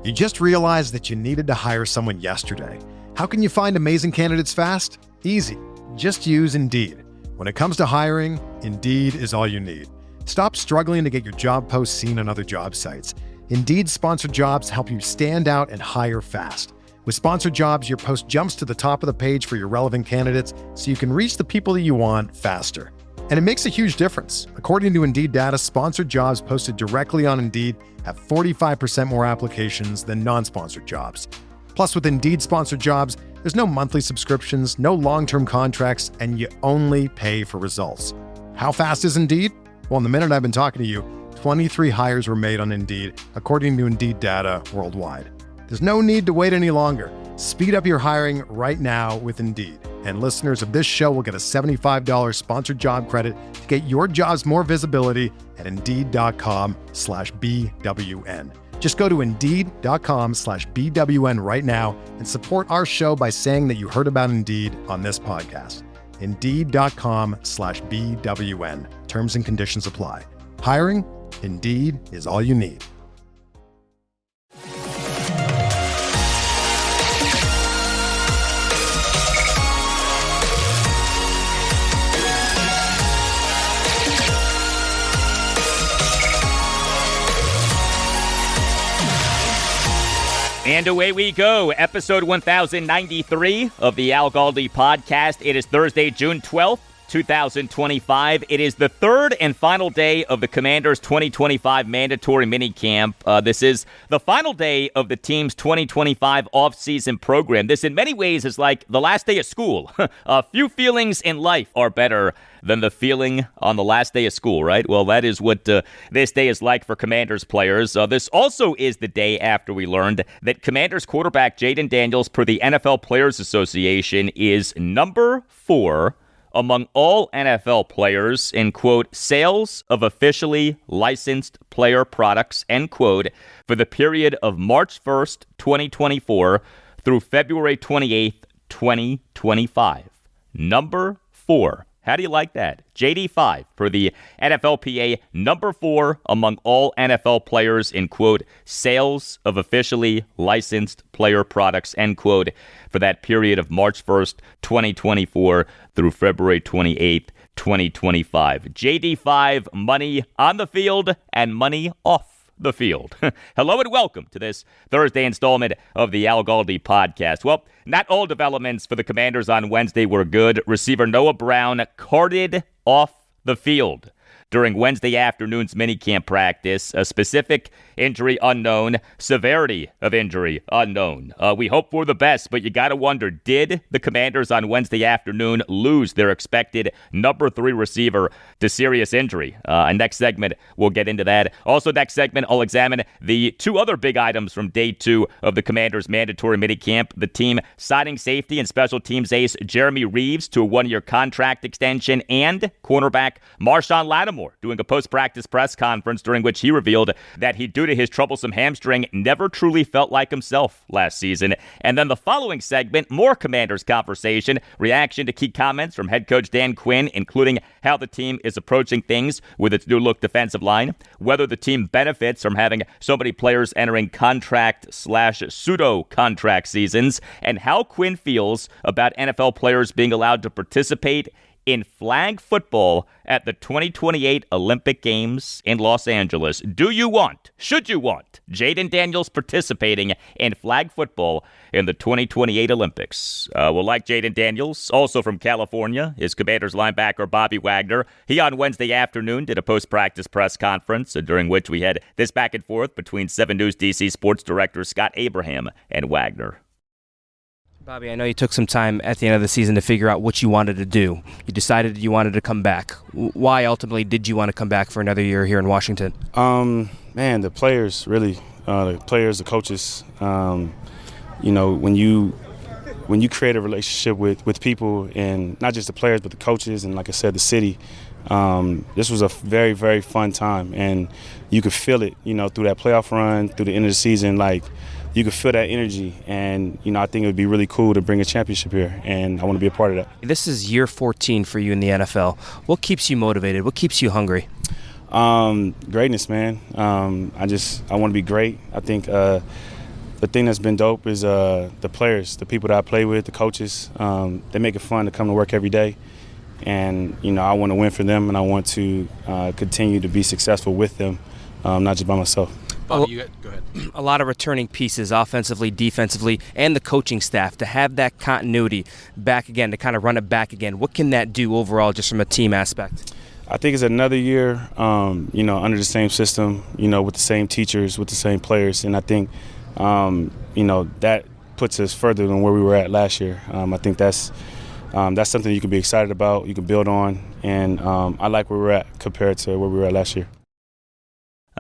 You just realized that you needed to hire someone yesterday. How can you find amazing candidates fast? Easy. Just use Indeed. When it comes to hiring, Indeed is all you need. Stop struggling to get your job posts seen on other job sites. Indeed sponsored jobs help you stand out and hire fast. With sponsored jobs, your post jumps to the top of the page for your relevant candidates so you can reach the people that you want faster. And it makes a huge difference. According to Indeed data, sponsored jobs posted directly on Indeed have 45% more applications than non-sponsored jobs. Plus, with Indeed sponsored jobs, there's no monthly subscriptions, no long-term contracts, and you only pay for results. How fast is Indeed? Well, in the minute I've been talking to you, 23 hires were made on Indeed, according to Indeed data worldwide. There's no need to wait any longer. Speed up your hiring right now with Indeed. And listeners of this show will get a $75 sponsored job credit to get your jobs more visibility at Indeed.com/BWN. Just go to Indeed.com/BWN right now and support our show by saying that you heard about Indeed on this podcast. Indeed.com/BWN. Terms and conditions apply. Hiring? Indeed is all you need. And away we go, episode 1093 of the Al Galdi podcast. It is Thursday, June 12th, 2025. It is the third and final day of the Commanders' 2025 mandatory minicamp. This is the final day of the team's 2025 offseason program. This, in many ways, is like the last day of school. Few feelings in life are better than the feeling on the last day of school, right? Well, that is what this day is like for Commanders players. This also is the day after we learned that Commanders quarterback Jayden Daniels, per the NFL Players Association, is number 4 among all NFL players in, quote, sales of officially licensed player products, end quote, for the period of March 1st, 2024 through February 28th, 2025. Number 4. How do you like that? JD5 for the NFLPA, number 4 among all NFL players in, quote, sales of officially licensed player products, end quote, for that period of March 1st, 2024 through February 28th, 2025. JD5, money on the field and money off the field. Hello and welcome to this Thursday installment of the Al Galdi podcast. Well, not all developments for the Commanders on Wednesday were good. Receiver Noah Brown carted off the field during Wednesday afternoon's minicamp practice. A specific injury unknown, severity of injury unknown. We hope for the best, but you got to wonder, did the Commanders on Wednesday afternoon lose their expected number 3 receiver to serious injury? Next segment, we'll get into that. Also, next segment, I'll examine the 2 other big items from day 2 of the Commanders' mandatory minicamp. The team signing safety and special teams ace Jeremy Reaves to a 1-year contract extension, and cornerback Marshon Lattimore doing a post-practice press conference during which he revealed that he, due to his troublesome hamstring, never truly felt like himself last season. And then the following segment, more Commanders conversation, reaction to key comments from head coach Dan Quinn, including how the team is approaching things with its new-look defensive line, whether the team benefits from having so many players entering contract/pseudo-contract seasons, and how Quinn feels about NFL players being allowed to participate in flag football at the 2028 Olympic Games in Los Angeles. Should you want Jayden Daniels participating in flag football in the 2028 Olympics? Well, like Jayden Daniels, also from California, is Commanders linebacker Bobby Wagner. He on Wednesday afternoon did a post-practice press conference during which we had this back and forth between 7 News DC sports director Scott Abraham and Wagner. Bobby, I know you took some time at the end of the season to figure out what you wanted to do. You decided you wanted to come back. Why ultimately did you want to come back for another year here in Washington? The players, really. The coaches. When you create a relationship with people, and not just the players but the coaches and, like I said, the city, this was a very, very fun time. And you could feel it, through that playoff run, through the end of the season, you could feel that energy, and, I think it would be really cool to bring a championship here, and I want to be a part of that. This is year 14 for you in the NFL. What keeps you motivated? What keeps you hungry? Greatness, man. I want to be great. I think, the thing that's been dope is the players, the people that I play with, the coaches. They make it fun to come to work every day. And, I want to win for them, and I want to continue to be successful with them, not just by myself. Bobby, go ahead. A lot of returning pieces offensively, defensively, and the coaching staff to have that continuity back again, to kind of run it back again. What can that do overall just from a team aspect? I think it's another year, under the same system, with the same teachers, with the same players. And I think, that puts us further than where we were at last year. I think that's something you can be excited about, you can build on. And I like where we're at compared to where we were at last year.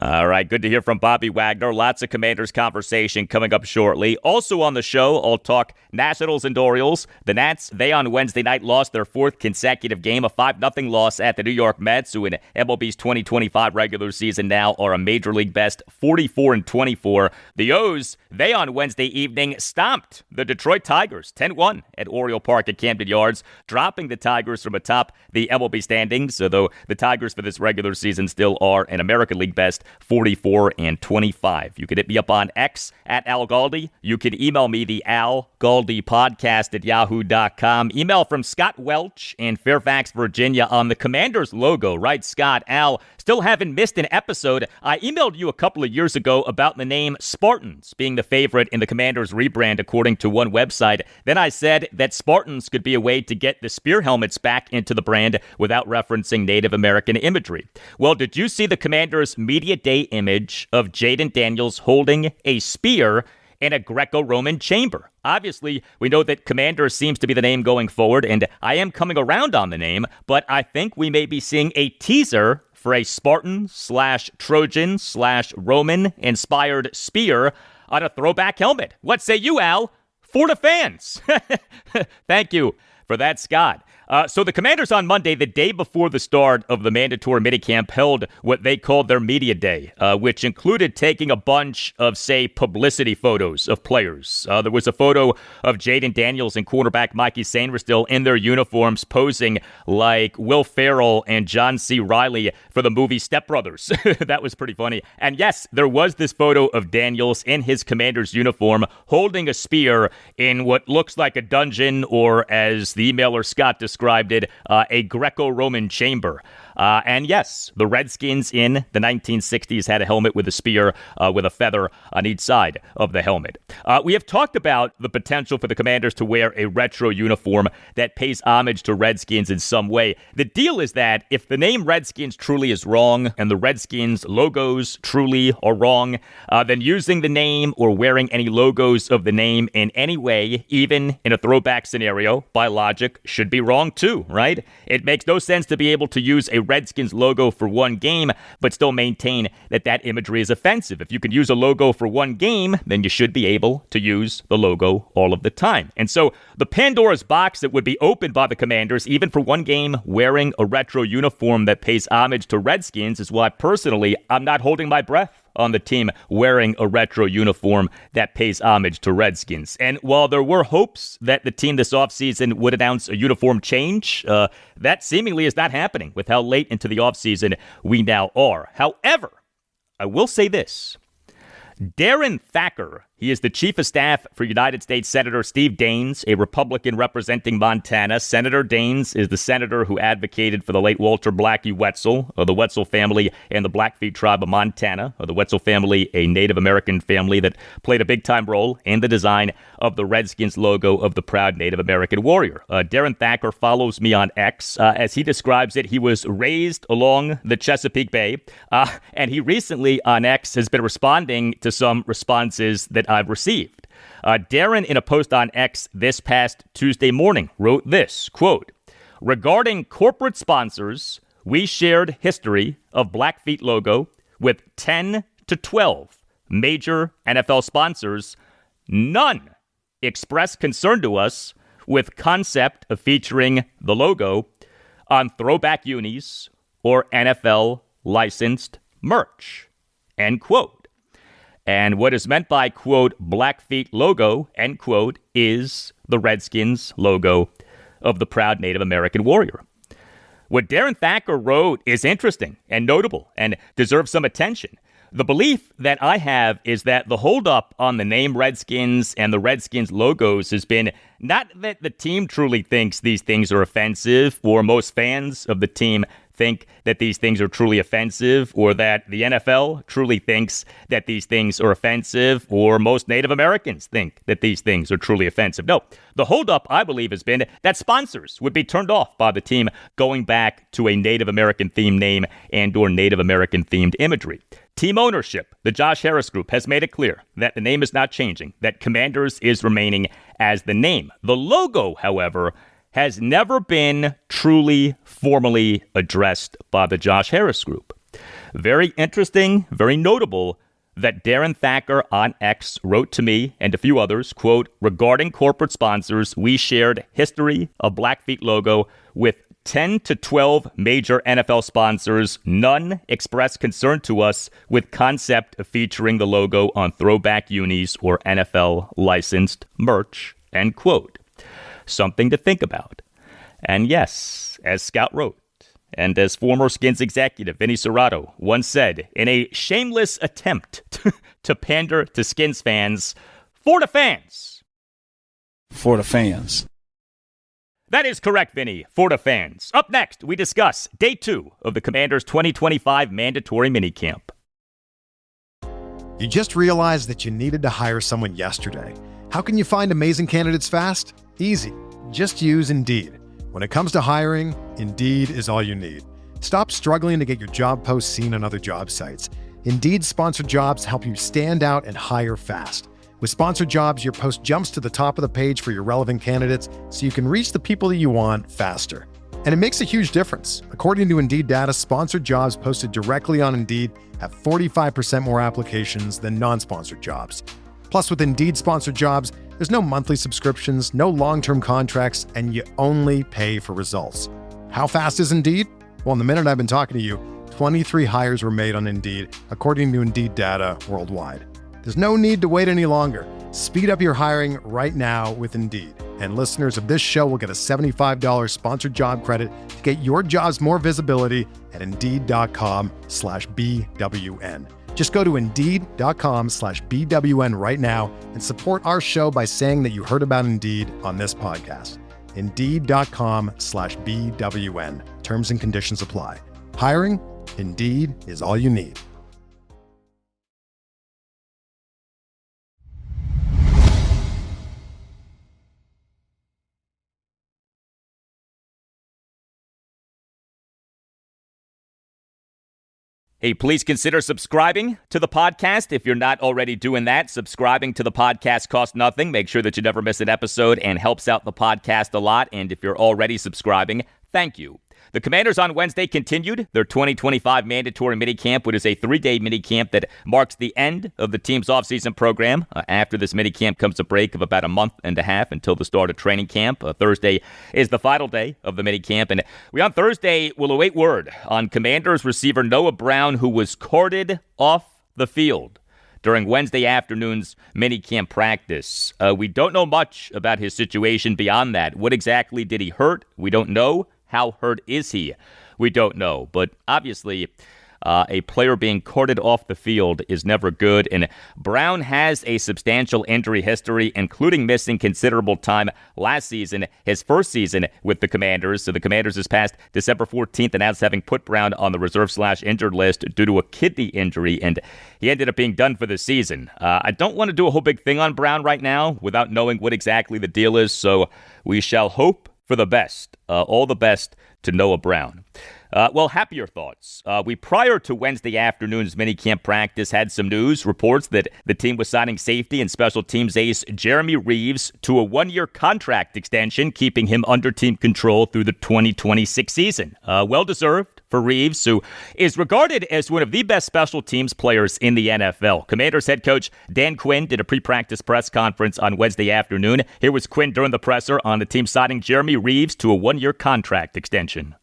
All right, good to hear from Bobby Wagner. Lots of Commanders conversation coming up shortly. Also on the show, I'll talk Nationals and Orioles. The Nats, they on Wednesday night lost their fourth consecutive game, a 5-0 loss at the New York Mets, who in MLB's 2025 regular season now are a Major League best 44-24. The O's, they on Wednesday evening stomped the Detroit Tigers 10-1 at Oriole Park at Camden Yards, dropping the Tigers from atop the MLB standings, although the Tigers for this regular season still are an American League best 44-25. You can hit me up on X at Al Galdi. You can email me, the Al Galdi podcast at yahoo.com. Email from Scott Welch in Fairfax, Virginia on the Commanders logo. Right, Scott? Al, still haven't missed an episode. I emailed you a couple of years ago about the name Spartans being the favorite in the Commanders rebrand, according to one website. Then I said that Spartans could be a way to get the spear helmets back into the brand without referencing Native American imagery. Well, did you see the Commanders media day image of Jaden Daniels holding a spear in a Greco-Roman chamber? Obviously, we know that Commander seems to be the name going forward, and I am coming around on the name, but I think we may be seeing a teaser for a Spartan/Trojan/Roman-inspired spear on a throwback helmet. What say you, Al? For the fans. Thank you for that, Scott. So the Commanders on Monday, the day before the start of the mandatory minicamp, held what they called their media day, which included taking a bunch of, say, publicity photos of players. There was a photo of Jaden Daniels and cornerback Mikey Sainristil in their uniforms posing like Will Ferrell and John C. Reilly for the movie Step Brothers. That was pretty funny. And yes, there was this photo of Daniels in his Commander's uniform holding a spear in what looks like a dungeon, or as the emailer Scott described it, a Greco-Roman chamber. And yes, the Redskins in the 1960s had a helmet with a spear with a feather on each side of the helmet. We have talked about the potential for the Commanders to wear a retro uniform that pays homage to Redskins in some way. The deal is that if the name Redskins truly is wrong and the Redskins logos truly are wrong, then using the name or wearing any logos of the name in any way, even in a throwback scenario, by logic, should be wrong too, right? It makes no sense to be able to use a Redskins logo for one game, but still maintain that that imagery is offensive. If you can use a logo for one game, then you should be able to use the logo all of the time. And so the Pandora's box that would be opened by the Commanders, even for one game, wearing a retro uniform that pays homage to Redskins, is why personally I'm not holding my breath on the team wearing a retro uniform that pays homage to Redskins. And while there were hopes that the team this offseason would announce a uniform change, that seemingly is not happening with how late into the offseason we now are. However, I will say this. Darren Thacker, he is the chief of staff for United States Senator Steve Daines, a Republican representing Montana. Senator Daines is the senator who advocated for the late Walter Blackie Wetzel of the Wetzel family and the Blackfeet tribe of Montana, of the Wetzel family, a Native American family that played a big-time role in the design of the Redskins logo of the proud Native American warrior. Darren Thacker follows me on X. As he describes it, he was raised along the Chesapeake Bay, and he recently on X has been responding to some responses that I've received. Darren, in a post on X this past Tuesday morning, wrote this, quote, "Regarding corporate sponsors, we shared history of Blackfeet logo with 10 to 12 major NFL sponsors. None expressed concern to us with concept of featuring the logo on throwback unis or NFL licensed merch," end quote. And what is meant by, quote, Blackfeet logo, end quote, is the Redskins logo of the proud Native American warrior. What Darren Thacker wrote is interesting and notable and deserves some attention. The belief that I have is that the holdup on the name Redskins and the Redskins logos has been not that the team truly thinks these things are offensive, or most fans of the team think that these things are truly offensive, or that the NFL truly thinks that these things are offensive, or most Native Americans think that these things are truly offensive. No, the holdup, I believe, has been that sponsors would be turned off by the team going back to a Native American-themed name and or Native American-themed imagery. Team ownership, the Josh Harris Group, has made it clear that the name is not changing, that Commanders is remaining as the name. The logo, however, has never been truly formally addressed by the Josh Harris Group. Very interesting, very notable that Darren Thacker on X wrote to me and a few others, quote, regarding corporate sponsors, we shared history of Blackfeet logo with 10 to 12 major NFL sponsors. None expressed concern to us with concept of featuring the logo on throwback unis or NFL licensed merch, end quote. Something to think about. And yes, as Scout wrote, and as former Skins executive Vinny Serrato once said, in a shameless attempt to pander to Skins fans, for the fans. For the fans. That is correct, Vinny, for the fans. Up next, we discuss Day 2 of the Commanders' 2025 mandatory minicamp. You just realized that you needed to hire someone yesterday. How can you find amazing candidates fast? Easy. Just use Indeed. When it comes to hiring, Indeed is all you need. Stop struggling to get your job posts seen on other job sites. Indeed sponsored jobs help you stand out and hire fast. With sponsored jobs, your post jumps to the top of the page for your relevant candidates so you can reach the people that you want faster. And it makes a huge difference. According to Indeed data, sponsored jobs posted directly on Indeed have 45% more applications than non-sponsored jobs. Plus, with Indeed sponsored jobs, there's no monthly subscriptions, no long-term contracts, and you only pay for results. How fast is Indeed? Well, in the minute I've been talking to you, 23 hires were made on Indeed, according to Indeed data worldwide. There's no need to wait any longer. Speed up your hiring right now with Indeed. And listeners of this show will get a $75 sponsored job credit to get your jobs more visibility at Indeed.com/BWN. Just go to Indeed.com/BWN right now and support our show by saying that you heard about Indeed on this podcast. Indeed.com/BWN. Terms and conditions apply. Hiring? Indeed is all you need. Hey, please consider subscribing to the podcast. If you're not already doing that, subscribing to the podcast costs nothing. Make sure that you never miss an episode and helps out the podcast a lot. And if you're already subscribing, thank you. The Commanders on Wednesday continued their 2025 mandatory minicamp, which is a 3-day minicamp that marks the end of the team's offseason program. After this minicamp comes a break of about a month and a half until the start of training camp. Thursday is the final day of the minicamp, and we on Thursday will await word on Commanders receiver Noah Brown, who was carted off the field during Wednesday afternoon's minicamp practice. We don't know much about his situation beyond that. What exactly did he hurt? We don't know. How hurt is he? We don't know. But obviously, a player being carted off the field is never good. And Brown has a substantial injury history, including missing considerable time last season, his first season with the Commanders. So the Commanders this past December 14th announced having put Brown on the reserve/injured list due to a kidney injury, and he ended up being done for the season. I don't want to do a whole big thing on Brown right now without knowing what exactly the deal is, so we shall hope for the best. All the best to Noah Brown. Well, happier thoughts. We, prior to Wednesday afternoon's minicamp practice, had some news reports that the team was signing safety and special teams ace Jeremy Reaves to a 1-year contract extension, keeping him under team control through the 2026 season. Well-deserved for Reaves, who is regarded as one of the best special teams players in the NFL. Commanders head coach Dan Quinn did a pre-practice press conference on Wednesday afternoon. Here was Quinn during the presser on the team signing Jeremy Reaves to a 1-year contract extension.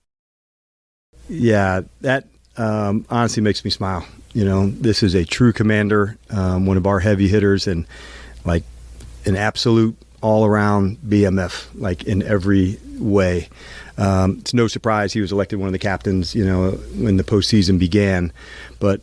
Yeah, that honestly makes me smile. You know, this is a true Commander, one of our heavy hitters, and like an absolute all-around BMF, like in every way. It's no surprise he was elected one of the captains, you know, when the postseason began. But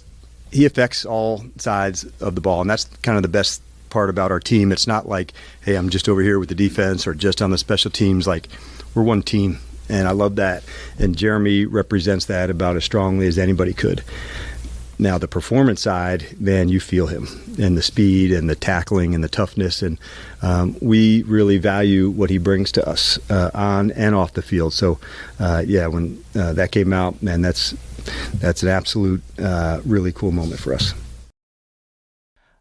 he affects all sides of the ball, and that's kind of the best part about our team. It's not like, hey, I'm just over here with the defense or just on the special teams. Like, we're one team, and I love that. And Jeremy represents that about as strongly as anybody could. Now, the performance side, man, you feel him, and the speed and the tackling and the toughness, and we really value what he brings to us on and off the field. So, when that came out, man, that's an absolute really cool moment for us.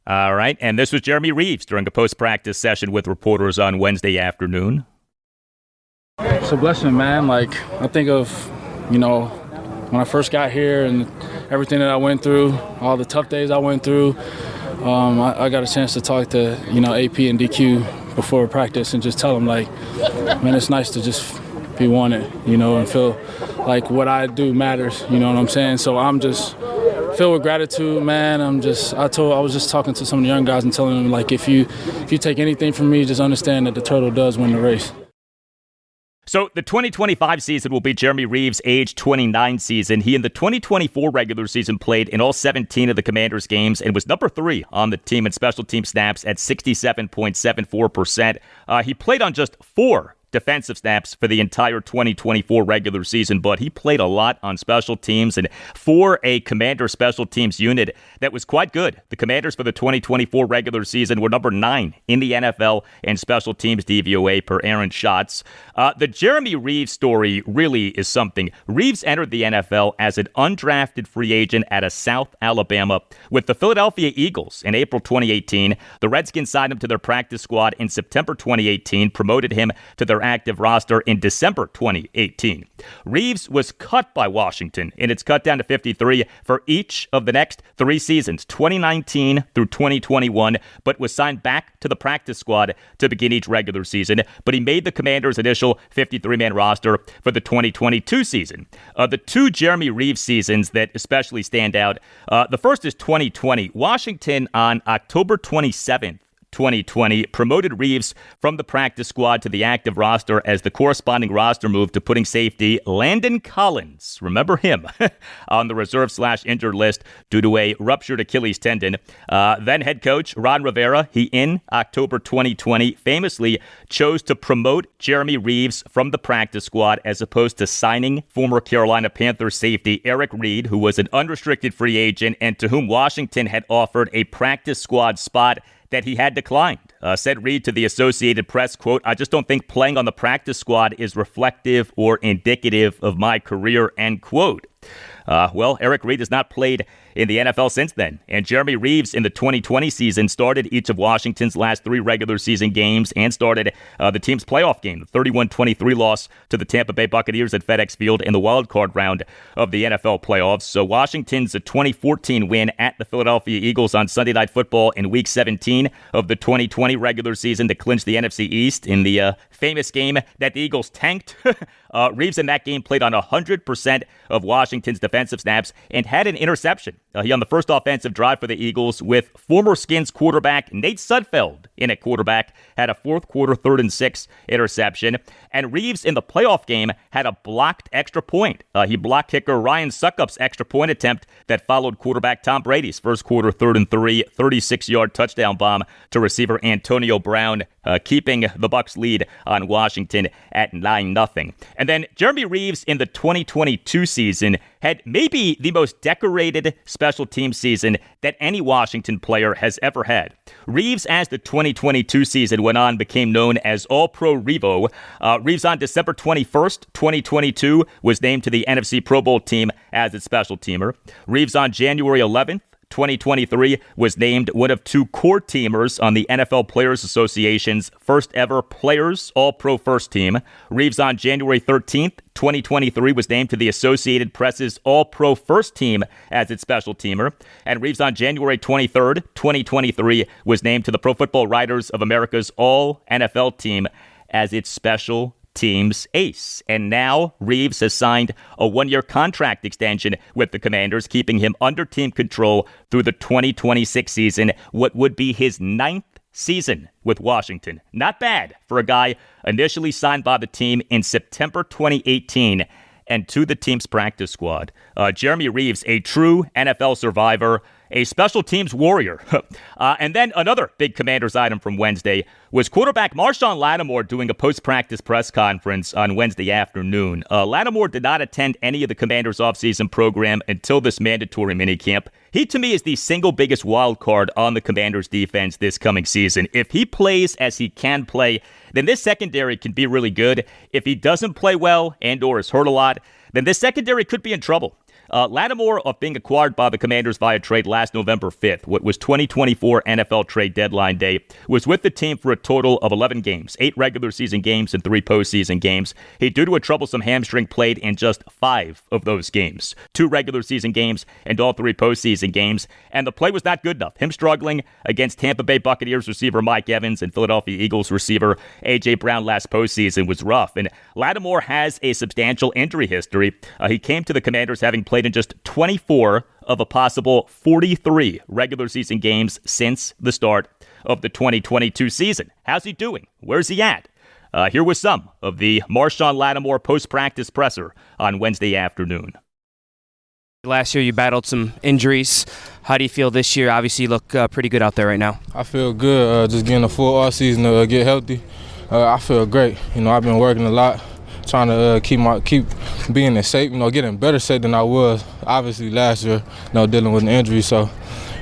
All right, and this was Jeremy Reaves during a post-practice session with reporters on Wednesday afternoon. It's a blessing, man. Like, I think of, when I first got here and everything that I went through, all the tough days I went through. I got a chance to talk to, AP and DQ before practice and just tell them, like, man, it's nice to just be wanted, and feel like what I do matters, you know what I'm saying? So I'm just filled with gratitude, man. I was just talking to some of the young guys and telling them, like, if you take anything from me, just understand that the turtle does win the race. So the 2025 season will be Jeremy Reaves' age 29 season. He in the 2024 regular season played in all 17 of the Commanders' games and was number 3 on the team in special team snaps at 67.74%. He played on just 4 defensive snaps for the entire 2024 regular season, but he played a lot on special teams and for a Commander special teams unit that was quite good. The Commanders for the 2024 regular season were number 9 in the NFL in special teams DVOA per Aaron shots. The Jeremy Reaves story really is something. Reaves entered the NFL as an undrafted free agent out of South Alabama with the Philadelphia Eagles in April 2018. The Redskins signed him to their practice squad in September 2018, promoted him to their active roster in December 2018. Reaves was cut by Washington, and it's cut down to 53 for each of the next 3 seasons, 2019 through 2021, but was signed back to the practice squad to begin each regular season. But he made the Commanders' initial 53-man roster for the 2022 season. The 2 Jeremy Reaves seasons that especially stand out, the first is 2020. Washington on October 27th, 2020, promoted Reaves from the practice squad to the active roster as the corresponding roster moved to putting safety Landon Collins, remember him, on the reserve/injured list due to a ruptured Achilles tendon. Then head coach Ron Rivera, he in October 2020, famously chose to promote Jeremy Reaves from the practice squad as opposed to signing former Carolina Panthers safety Eric Reid, who was an unrestricted free agent and to whom Washington had offered a practice squad spot that he had declined. Said Reid to the Associated Press, quote, "I just don't think playing on the practice squad is reflective or indicative of my career," end quote. Eric Reid has not played in the NFL since then, and Jeremy Reaves in the 2020 season started each of Washington's last 3 regular season games and started the team's playoff game, the 31-23 loss to the Tampa Bay Buccaneers at FedEx Field in the wild card round of the NFL playoffs. So Washington's 2014 win at the Philadelphia Eagles on Sunday Night Football in Week 17 of the 2020 regular season to clinch the NFC East in the famous game that the Eagles tanked. Reaves in that game played on 100% of Washington's defensive snaps and had an interception. He on the first offensive drive for the Eagles with former Skins quarterback Nate Sudfeld in at quarterback had a fourth quarter 3rd and 6 interception. And Reaves in the playoff game had a blocked extra point. He blocked kicker Ryan Succop's extra point attempt that followed quarterback Tom Brady's first quarter 3rd and 3 36-yard touchdown bomb to receiver Antonio Brown, keeping the Bucs lead on Washington at 9-0. And then Jeremy Reaves in the 2022 season had maybe the most decorated special team season that any Washington player has ever had. Reaves, as the 2022 season went on, became known as All-Pro Revo. Reaves on December 21st, 2022, was named to the NFC Pro Bowl team as its special teamer. Reaves on January 11th, 2023 was named one of 2 core teamers on the NFL Players Association's first ever Players All-Pro First Team. Reaves on January 13th, 2023 was named to the Associated Press's All-Pro First Team as its special teamer. And Reaves on January 23rd, 2023 was named to the Pro Football Writers of America's All-NFL Team as its special team's ace. And now Reaves has signed a 1-year contract extension with the Commanders, keeping him under team control through the 2026 season, what would be his 9th season with Washington. Not bad for a guy initially signed by the team in September 2018 and to the team's practice squad. Jeremy Reaves, a true NFL survivor, a special teams warrior. And then another big Commanders item from Wednesday was quarterback Marshon Lattimore doing a post-practice press conference on Wednesday afternoon. Lattimore did not attend any of the Commanders' offseason program until this mandatory minicamp. He, to me, is the single biggest wild card on the Commanders' defense this coming season. If he plays as he can play, then this secondary can be really good. If he doesn't play well and or is hurt a lot, then this secondary could be in trouble. Lattimore, being acquired by the Commanders via trade last November 5th, what was 2024 NFL trade deadline day, was with the team for a total of 11 games, 8 regular season games and 3 postseason games. He, due to a troublesome hamstring, played in just 5 of those games, 2 regular season games and all 3 postseason games, and the play was not good enough. Him struggling against Tampa Bay Buccaneers receiver Mike Evans and Philadelphia Eagles receiver A.J. Brown last postseason was rough, and Lattimore has a substantial injury history. He came to the Commanders having played in just 24 of a possible 43 regular season games since the start of the 2022 season. How's he doing? Where's he at? Here was some of the Marshon Lattimore post-practice presser on Wednesday afternoon. Last year you battled some injuries. How do you feel this year? Obviously you look pretty good out there right now. I feel good. Just getting a full off season to get healthy. I feel great. I've been working a lot, trying to keep being in shape, getting better shape than I was obviously last year, dealing with an injury. So,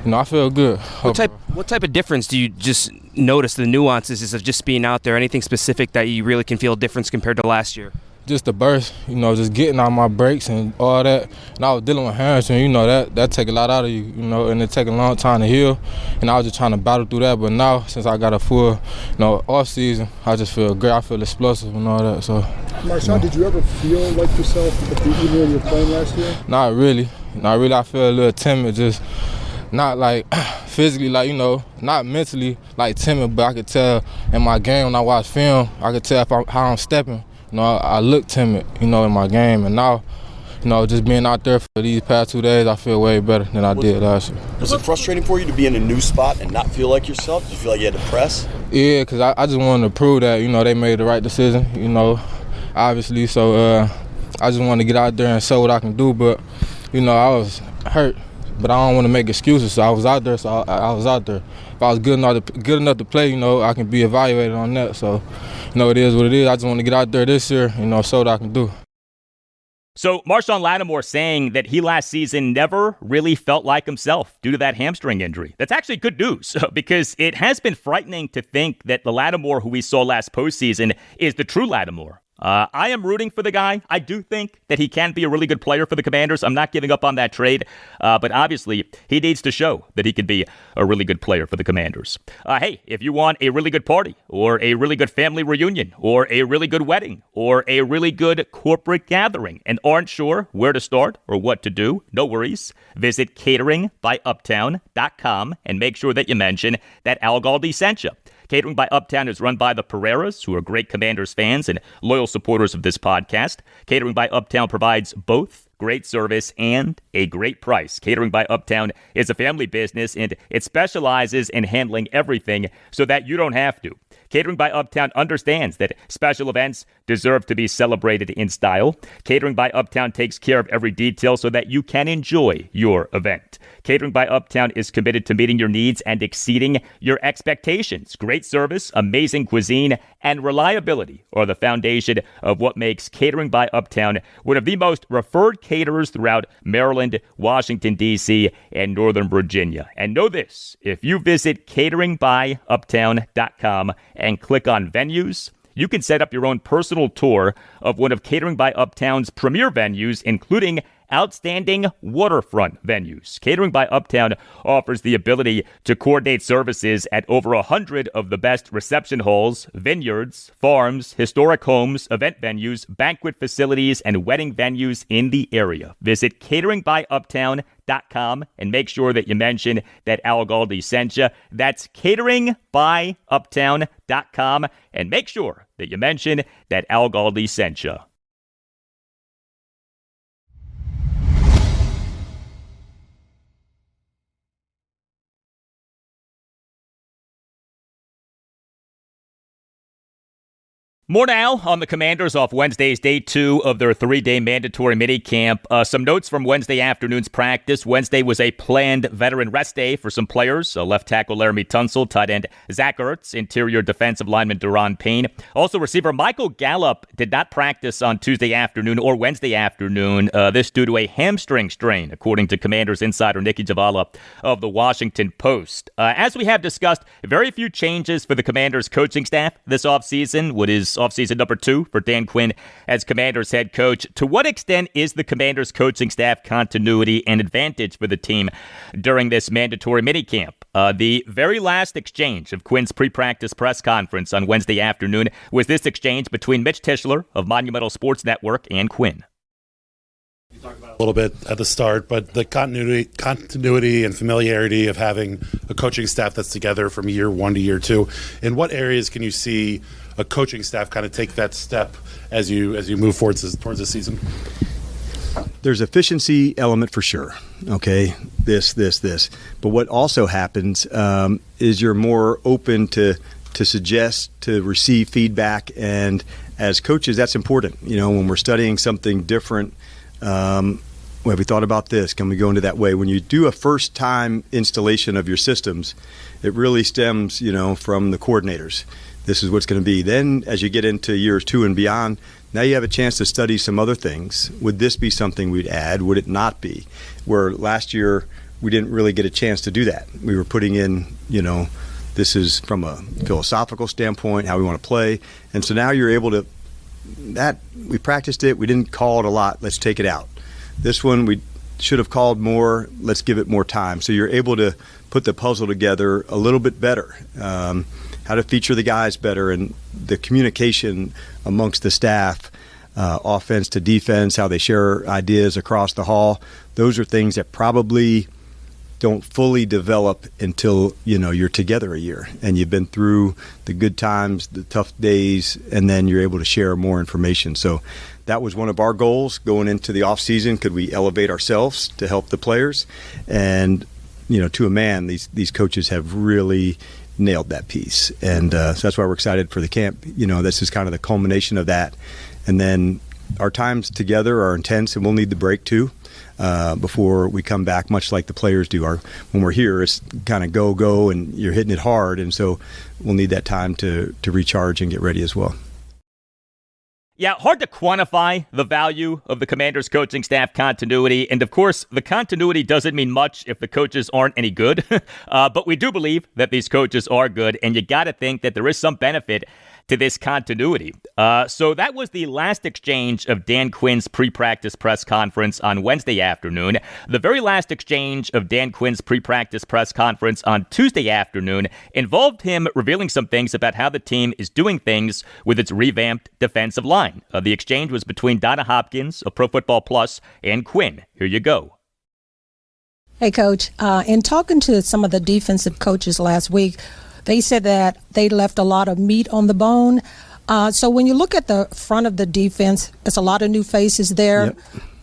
I feel good. What type of difference do you just notice, the nuances of just being out there? Anything specific that you really can feel a difference compared to last year? Just the burst, just getting out my breaks and all that. And I was dealing with hamstring, that take a lot out of you, and it take a long time to heal. And I was just trying to battle through that. But now, since I got a full, off season, I just feel great. I feel explosive and all that. So, Marshon, did you ever feel like yourself even when you were playing last year? Not really. I feel a little timid, just not like physically, not mentally like timid, but I could tell in my game when I watch film, I could tell how I'm stepping. I look timid, in my game, and now, just being out there for these past 2 days, I feel way better than I did last year. Was it frustrating for you to be in a new spot and not feel like yourself? Did you feel like you had to press? Yeah, because I just wanted to prove that, they made the right decision, obviously. So I just wanted to get out there and show what I can do, but, I was hurt. But I don't want to make excuses, so I was out there, so I was out there. If I was good enough to play, I can be evaluated on that. So, it is what it is. I just want to get out there this year, show what I can do. So Marshon Lattimore saying that he last season never really felt like himself due to that hamstring injury. That's actually good news because it has been frightening to think that the Lattimore who we saw last postseason is the true Lattimore. I am rooting for the guy. I do think that he can be a really good player for the Commanders. I'm not giving up on that trade, but obviously he needs to show that he can be a really good player for the Commanders. Hey, if you want a really good party or a really good family reunion or a really good wedding or a really good corporate gathering and aren't sure where to start or what to do, no worries. Visit cateringbyuptown.com and make sure that you mention that Al Galdi sent you. Catering by Uptown is run by the Pereiras, who are great Commanders fans and loyal supporters of this podcast. Catering by Uptown provides both great service and a great price. Catering by Uptown is a family business, and it specializes in handling everything so that you don't have to. Catering by Uptown understands that special events deserve to be celebrated in style. Catering by Uptown takes care of every detail so that you can enjoy your event. Catering by Uptown is committed to meeting your needs and exceeding your expectations. Great service, amazing cuisine, and reliability are the foundation of what makes Catering by Uptown one of the most referred caterers throughout Maryland, Washington, D.C., and Northern Virginia. And know this, if you visit cateringbyuptown.com and click on venues, you can set up your own personal tour of one of Catering by Uptown's premier venues, including outstanding waterfront venues. Catering by Uptown offers the ability to coordinate services at over 100 of the best reception halls, vineyards, farms, historic homes, event venues, banquet facilities, and wedding venues in the area. Visit cateringbyuptown.com and make sure that you mention that Al Galdi sent you. That's cateringbyuptown.com and make sure that you mention that Al Galdi sent you. More now on the Commanders off Wednesday's day 2 of their 3-day mandatory minicamp. Some notes from Wednesday afternoon's practice. Wednesday was a planned veteran rest day for some players. Left tackle Laramie Tunsil, tight end Zach Ertz, interior defensive lineman Deron Payne. Also, receiver Michael Gallup did not practice on Tuesday afternoon or Wednesday afternoon. This due to a hamstring strain, according to Commanders insider Nikki Javala of the Washington Post. As we have discussed, very few changes for the Commanders coaching staff this offseason. What is offseason number 2 for Dan Quinn as Commanders head coach. To what extent is the Commanders coaching staff continuity an advantage for the team during this mandatory minicamp? The very last exchange of Quinn's pre-practice press conference on Wednesday afternoon was this exchange between Mitch Tischler of Monumental Sports Network and Quinn. You talked about a little bit at the start, but the continuity and familiarity of having a coaching staff that's together from year 1 to year 2. In what areas can you see a coaching staff kind of take that step as you move towards the season? There's efficiency element for sure. Okay, this. But what also happens is you're more open to suggest, to receive feedback, and as coaches, that's important. You know, when we're studying something different. Well, have we thought about this? Can we go into that way? When you do a first-time installation of your systems, it really stems, from the coordinators. This is what's going to be. Then, as you get into years 2 and beyond, now you have a chance to study some other things. Would this be something we'd add? Would it not be? Where last year we didn't really get a chance to do that. We were putting in, this is from a philosophical standpoint, how we want to play. And so now you're able to. That we practiced it, we didn't call it a lot, let's take it out. This one we should have called more, let's give it more time. So you're able to put the puzzle together a little bit better, how to feature the guys better, and the communication amongst the staff, offense to defense, how they share ideas across the hall. Those are things that probably don't fully develop until you're together a year and you've been through the good times, the tough days, and then you're able to share more information. So that was one of our goals going into the off season. Could we elevate ourselves to help the players? And to a man, these coaches have really nailed that piece, and so that's why we're excited for the camp. This is kind of the culmination of that, and then our times together are intense, and we'll need the break too. Before we come back, much like the players do. When we're here, it's kind of go, and you're hitting it hard, and so we'll need that time to recharge and get ready as well. Yeah, hard to quantify the value of the Commanders coaching staff continuity, and of course, the continuity doesn't mean much if the coaches aren't any good, but we do believe that these coaches are good, and you got to think that there is some benefit to this continuity. So that was the last exchange of Dan Quinn's pre-practice press conference on Wednesday afternoon. The very last exchange of Dan Quinn's pre-practice press conference on Tuesday afternoon involved him revealing some things about how the team is doing things with its revamped defensive line. The exchange was between Donna Hopkins of Pro Football Plus and Quinn. Here you go. Hey, Coach. In talking to some of the defensive coaches last week, they said that they left a lot of meat on the bone. So when you look at the front of the defense, there's a lot of new faces there. Yep.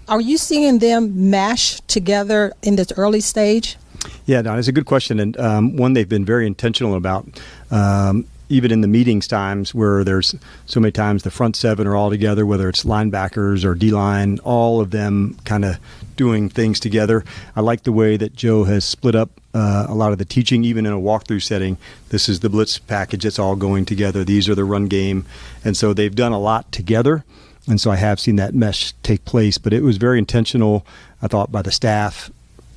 Are you seeing them mash together in this early stage? Yeah, no, it's a good question. And one they've been very intentional about, even in the meetings times where there's so many times the front seven are all together, whether it's linebackers or D-line, all of them kind of doing things together. I like the way that Joe has split up a lot of the teaching, even in a walkthrough setting. This is the blitz package. It's all going together. These are the run game. And so they've done a lot together. And so I have seen that mesh take place. But it was very intentional, I thought, by the staff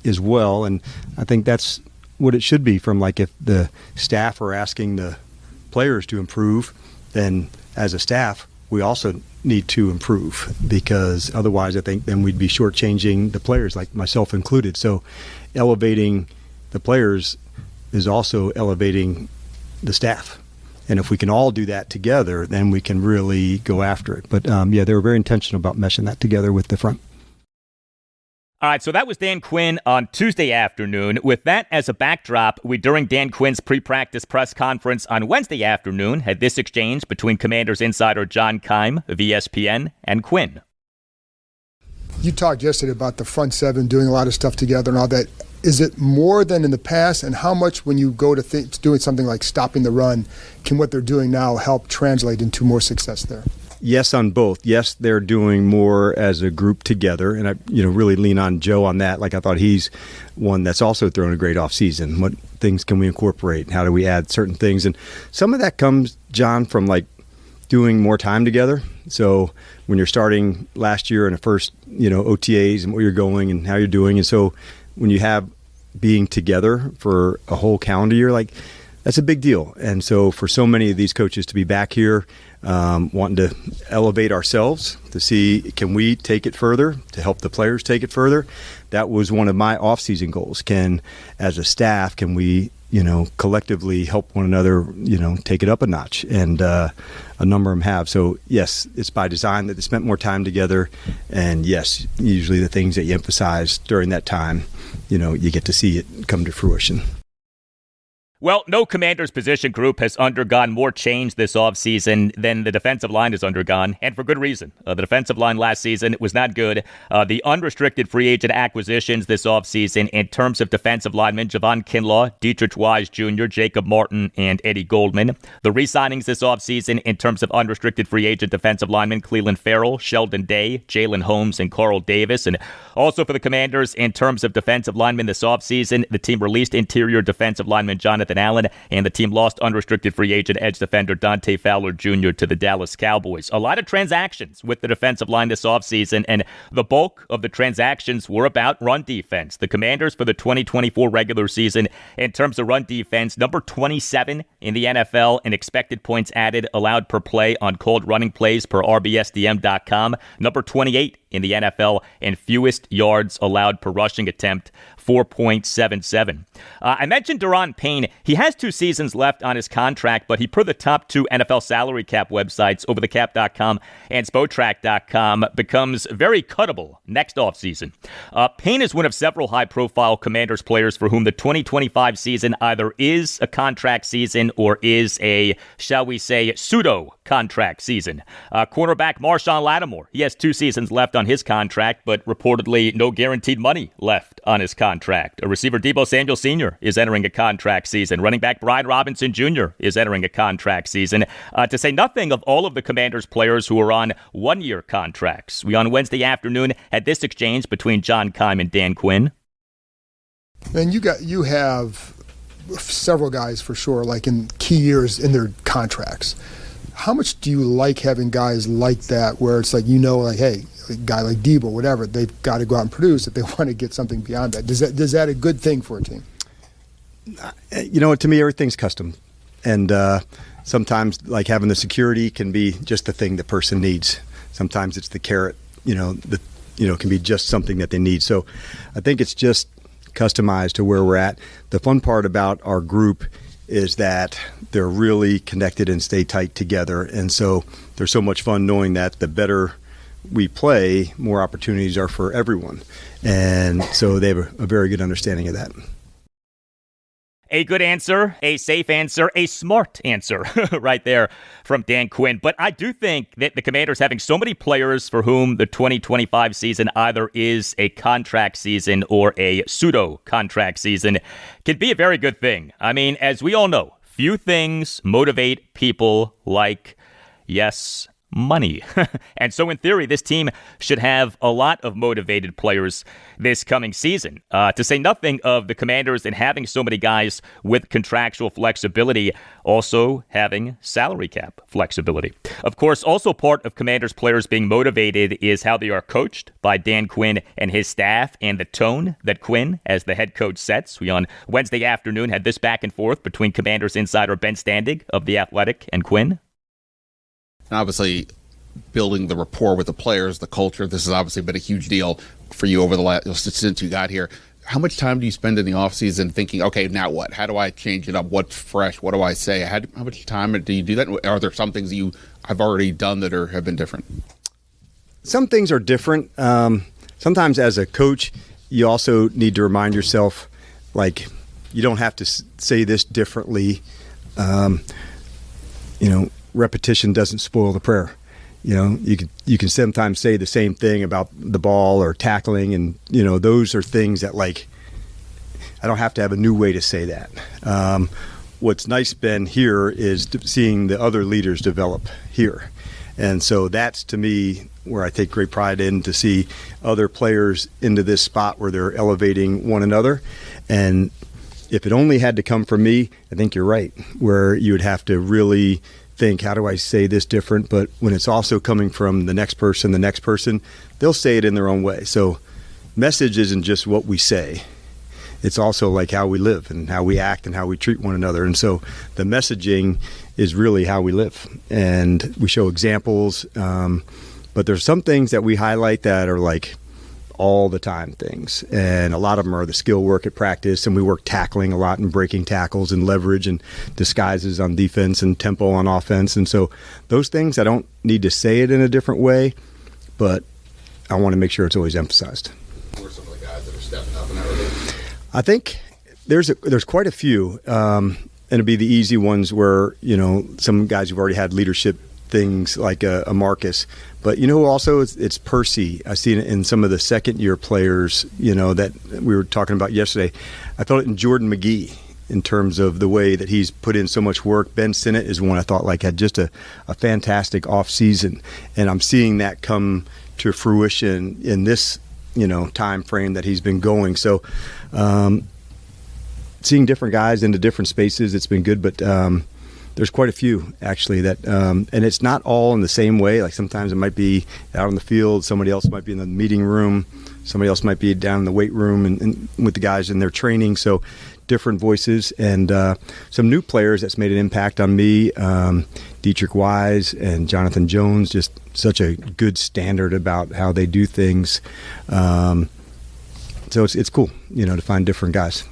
as well. And I think that's what it should be from, like, if the staff are asking the players to improve, then as a staff, we also need to improve, because otherwise I think then we'd be shortchanging the players, like myself included. So elevating the players is also elevating the staff. And if we can all do that together, then we can really go after it. But they were very intentional about meshing that together with the front. All right, so that was Dan Quinn on Tuesday afternoon. With that as a backdrop, we, during Dan Quinn's pre-practice press conference on Wednesday afternoon, had this exchange between Commanders insider John Keim of ESPN and Quinn. You talked yesterday about the front seven doing a lot of stuff together and all that. Is it more than in the past? And how much, when you go to doing something like stopping the run, can what they're doing now help translate into more success there? Yes, on both. Yes, they're doing more as a group together, and I, really lean on Joe on that. Like, I thought he's one that's also thrown a great offseason. What things can we incorporate? How do we add certain things? And some of that comes, John, from like doing more time together. So when you're starting last year in the first, OTAs and where you're going and how you're doing, and so when you have being together for a whole calendar year, like, that's a big deal. And so for so many of these coaches to be back here, wanting to elevate ourselves to see, can we take it further, to help the players take it further? That was one of my off-season goals. As a staff, can we, collectively help one another, take it up a notch? And a number of them have. So, yes, it's by design that they spent more time together. And, yes, usually the things that you emphasize during that time, you get to see it come to fruition. Well, no Commanders position group has undergone more change this offseason than the defensive line has undergone, and for good reason. The defensive line last season was not good. The unrestricted free agent acquisitions this offseason in terms of defensive linemen, Javon Kinlaw, Dietrich Wise Jr., Jacob Martin, and Eddie Goldman. The re-signings this offseason in terms of unrestricted free agent defensive linemen, Cleveland Farrell, Sheldon Day, Jalen Holmes, and Carl Davis. And also for the Commanders, in terms of defensive linemen this offseason, the team released interior defensive lineman Jonathan Allen, and the team lost unrestricted free agent edge defender Dante Fowler Jr. to the Dallas Cowboys. A lot of transactions with the defensive line this offseason, and the bulk of the transactions were about run defense. The Commanders for the 2024 regular season, in terms of run defense, number 27 in the NFL in expected points added allowed per play on called running plays per RBSDM.com. Number 28 in the NFL and fewest yards allowed per rushing attempt, 4.77. I mentioned Daron Payne. He has 2 seasons left on his contract, but he, per the top 2 NFL salary cap websites, overthecap.com and spotrac.com, becomes very cuttable next offseason. Payne is one of several high-profile Commanders players for whom the 2025 season either is a contract season or is a, shall we say, pseudo-contract season. Cornerback Marshon Lattimore, he has 2 seasons left on his contract, but reportedly no guaranteed money left on his contract. A receiver Deebo Samuel Sr. is entering a contract season. Running back Brian Robinson Jr. is entering a contract season. To say nothing of all of the Commanders players who are on one-year contracts. We on Wednesday afternoon had this exchange between John Keim and Dan Quinn. And you have several guys for sure, like in key years in their contracts. How much do you like having guys like that, where it's like, hey, a guy like Deebo, whatever, they've got to go out and produce if they want to get something beyond that? Is that a good thing for a team? To me, everything's custom. And sometimes, like, having the security can be just the thing the person needs. Sometimes it's the carrot, can be just something that they need. So I think it's just customized to where we're at. The fun part about our group is that they're really connected and stay tight together. And so there's so much fun knowing that the better we play, more opportunities are for everyone. And so they have a very good understanding of that. A good answer, a safe answer, a smart answer right there from Dan Quinn. But I do think that the Commanders having so many players for whom the 2025 season either is a contract season or a pseudo-contract season can be a very good thing. I mean, as we all know, few things motivate people like, yes, money. And so in theory, this team should have a lot of motivated players this coming season. To say nothing of the Commanders and having so many guys with contractual flexibility, also having salary cap flexibility. Of course, also part of Commanders players being motivated is how they are coached by Dan Quinn and his staff, and the tone that Quinn, as the head coach, sets. We on Wednesday afternoon had this back and forth between Commanders insider Ben Standig of The Athletic and Quinn. And obviously, building the rapport with the players, the culture, this has obviously been a huge deal for you over the last, since you got here. How much time do you spend in the offseason thinking, okay, now what? How do I change it up? What's fresh? What do I say? How much time do you do that? Are there some things you have already done that have been different? Some things are different. Sometimes as a coach, you also need to remind yourself, like, you don't have to say this differently. Repetition doesn't spoil the prayer. You can sometimes say the same thing about the ball or tackling, and those are things that, like, I don't have to have a new way to say that. What's nice, Ben, here is seeing the other leaders develop here. And so that's, to me, where I take great pride in, to see other players into this spot where they're elevating one another. And if it only had to come from me, I think you're right, where you would have to really think, how do I say this different? But when it's also coming from the next person, they'll say it in their own way. So message isn't just what we say. It's also like how we live and how we act and how we treat one another. And so the messaging is really how we live. And we show examples, but there's some things that we highlight that are like all the time things. And a lot of them are the skill work at practice, and we work tackling a lot and breaking tackles and leverage and disguises on defense and tempo on offense. And so those things, I don't need to say it in a different way, but I want to make sure it's always emphasized. Who are some of the guys that are stepping up in that regard? I think there's quite a few, and it'd be the easy ones where, some guys who've already had leadership things like a Marcus. But also it's Percy. I see it in some of the second-year players, that we were talking about yesterday. I felt it in Jordan McGee in terms of the way that he's put in so much work. Ben Sinnott is one I thought had just a fantastic off season, and I'm seeing that come to fruition in this time frame that he's been going. So seeing different guys into different spaces, it's been good, but there's quite a few actually that and it's not all in the same way. Like sometimes it might be out on the field, somebody else might be in the meeting room, somebody else might be down in the weight room and with the guys in their training. So different voices, and some new players that's made an impact on me. Dietrich Wise and Jonathan Jones, just such a good standard about how they do things. So it's cool, to find different guys.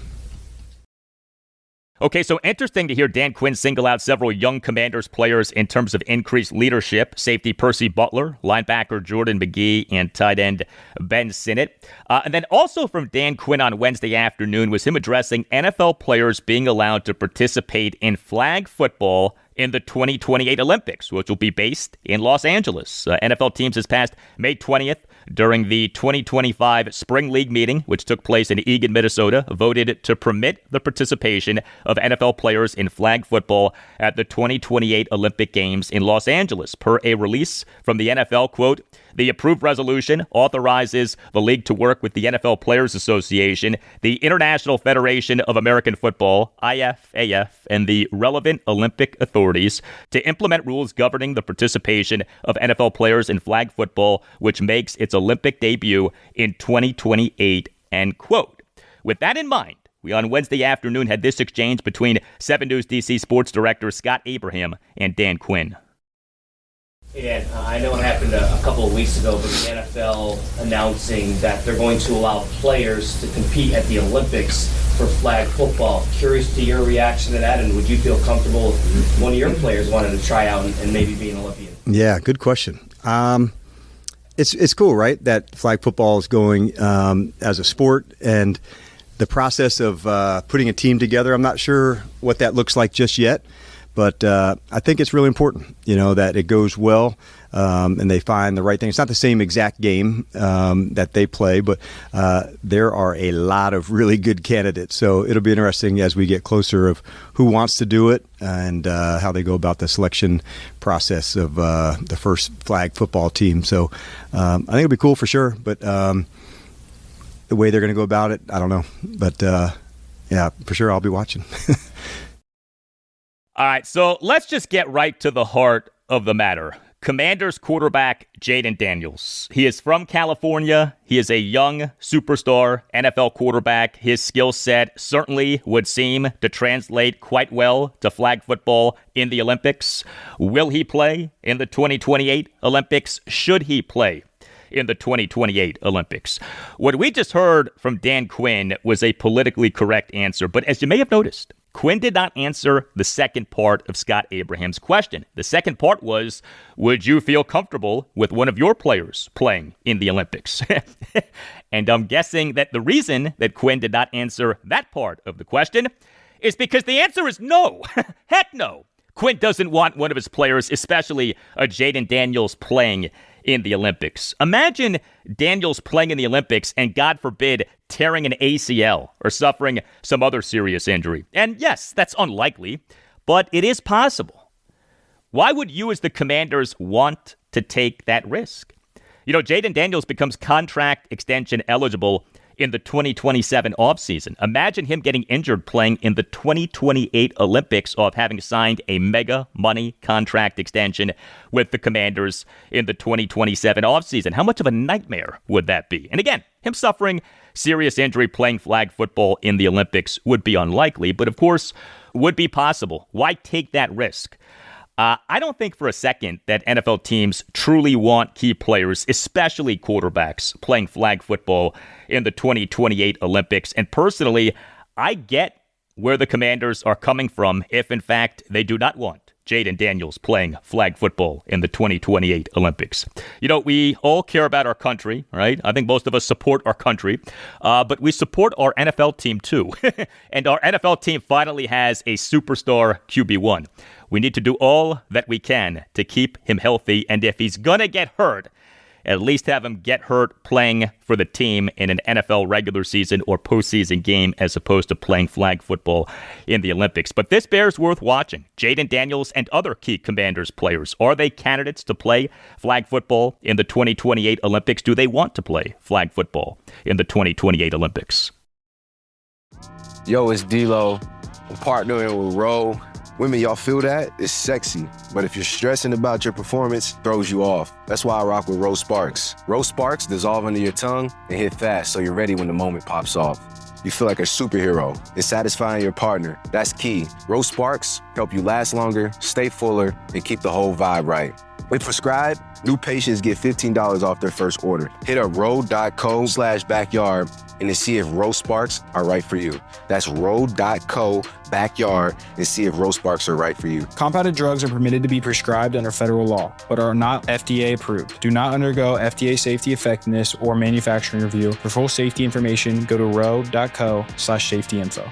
Okay, so interesting to hear Dan Quinn single out several young Commanders players in terms of increased leadership. Safety Percy Butler, linebacker Jordan McGee, and tight end Ben Sinnott. And then also from Dan Quinn on Wednesday afternoon was him addressing NFL players being allowed to participate in flag football in the 2028 Olympics, which will be based in Los Angeles. NFL teams this past May 20th during the 2025 Spring League meeting, which took place in Eagan, Minnesota, voted to permit the participation of NFL players in flag football at the 2028 Olympic Games in Los Angeles. Per a release from the NFL, quote, the approved resolution authorizes the league to work with the NFL Players Association, the International Federation of American Football, IFAF, and the relevant Olympic authorities to implement rules governing the participation of NFL players in flag football, which makes its Olympic debut in 2028, end quote. With that in mind, we on Wednesday afternoon had this exchange between 7 News DC sports director Scott Abraham and Dan Quinn. And I know it happened a couple of weeks ago, but the NFL announcing that they're going to allow players to compete at the Olympics for flag football. Curious to your reaction to that, and would you feel comfortable if one of your players wanted to try out and maybe be an Olympian? Yeah, good question. It's cool, right, that flag football is going as a sport, and the process of putting a team together, I'm not sure what that looks like just yet. But I think it's really important, that it goes well and they find the right thing. It's not the same exact game that they play, but there are a lot of really good candidates. So it'll be interesting as we get closer of who wants to do it and how they go about the selection process of the first flag football team. So I think it'll be cool for sure. But the way they're going to go about it, I don't know. But yeah, for sure I'll be watching. All right, so let's just get right to the heart of the matter. Commanders quarterback Jayden Daniels. He is from California. He is a young superstar NFL quarterback. His skill set certainly would seem to translate quite well to flag football in the Olympics. Will he play in the 2028 Olympics? Should he play in the 2028 Olympics? What we just heard from Dan Quinn was a politically correct answer, but as you may have noticed, Quinn did not answer the second part of Scott Abraham's question. The second part was, would you feel comfortable with one of your players playing in the Olympics? And I'm guessing that the reason that Quinn did not answer that part of the question is because the answer is no. Heck no. Quinn doesn't want one of his players, especially Jayden Daniels, playing in the Olympics. Imagine Daniels playing in the Olympics and, God forbid, tearing an ACL or suffering some other serious injury. And yes, that's unlikely, but it is possible. Why would you as the Commanders want to take that risk? Jaden Daniels becomes contract extension eligible in the 2027 offseason. Imagine him getting injured playing in the 2028 Olympics off having signed a mega money contract extension with the Commanders in the 2027 offseason. How much of a nightmare would that be? And again, him suffering serious injury playing flag football in the Olympics would be unlikely, but of course would be possible. Why take that risk? I don't think for a second that NFL teams truly want key players, especially quarterbacks, playing flag football in the 2028 Olympics. And personally, I get where the Commanders are coming from if, in fact, they do not want Jaden Daniels playing flag football in the 2028 Olympics. We all care about our country, right? I think most of us support our country, but we support our NFL team too. And our NFL team finally has a superstar QB1. We need to do all that we can to keep him healthy, and if he's going to get hurt, at least have him get hurt playing for the team in an NFL regular season or postseason game as opposed to playing flag football in the Olympics. But this bears worth watching. Jaden Daniels and other key Commanders players, are they candidates to play flag football in the 2028 Olympics? Do they want to play flag football in the 2028 Olympics? Yo, it's D-Lo. I'm partnering with Ro. Women, y'all feel that? It's sexy. But if you're stressing about your performance, it throws you off. That's why I rock with Rose Sparks. Rose Sparks dissolve under your tongue and hit fast so you're ready when the moment pops off. You feel like a superhero and satisfying your partner. That's key. Rose Sparks help you last longer, stay fuller, and keep the whole vibe right. With Prescribe, new patients get $15 off their first order. Hit up ro.co/backyard and to see if Rose Sparks are right for you. That's ro.co/backyard and see if Rose Sparks are right for you. Compounded drugs are permitted to be prescribed under federal law, but are not FDA approved. Do not undergo FDA safety effectiveness or manufacturing review. For full safety information, go to ro.co/safety-info.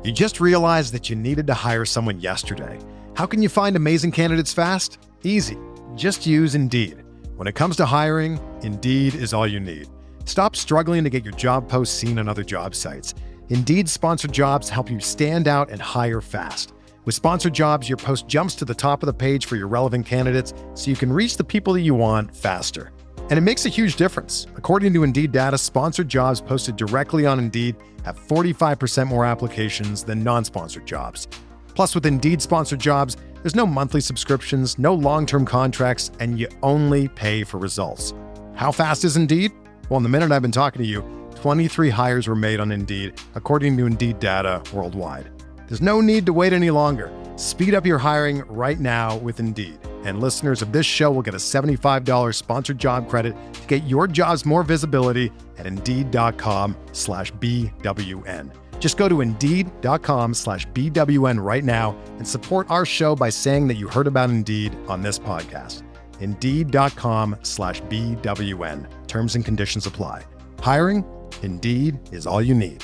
You just realized that you needed to hire someone yesterday. How can you find amazing candidates fast? Easy. Just use Indeed. When it comes to hiring, Indeed is all you need. Stop struggling to get your job posts seen on other job sites. Indeed sponsored jobs help you stand out and hire fast. With sponsored jobs, your post jumps to the top of the page for your relevant candidates so you can reach the people that you want faster. And it makes a huge difference. According to Indeed data, sponsored jobs posted directly on Indeed have 45% more applications than non-sponsored jobs. Plus, with Indeed sponsored jobs, there's no monthly subscriptions, no long-term contracts, and you only pay for results. How fast is Indeed? Well, in the minute I've been talking to you, 23 hires were made on Indeed, according to Indeed data worldwide. There's no need to wait any longer. Speed up your hiring right now with Indeed. And listeners of this show will get a $75 sponsored job credit to get your jobs more visibility at Indeed.com/BWN. Just go to Indeed.com/BWN right now and support our show by saying that you heard about Indeed on this podcast. Indeed.com/BWN. Terms and conditions apply. Hiring? Indeed is all you need.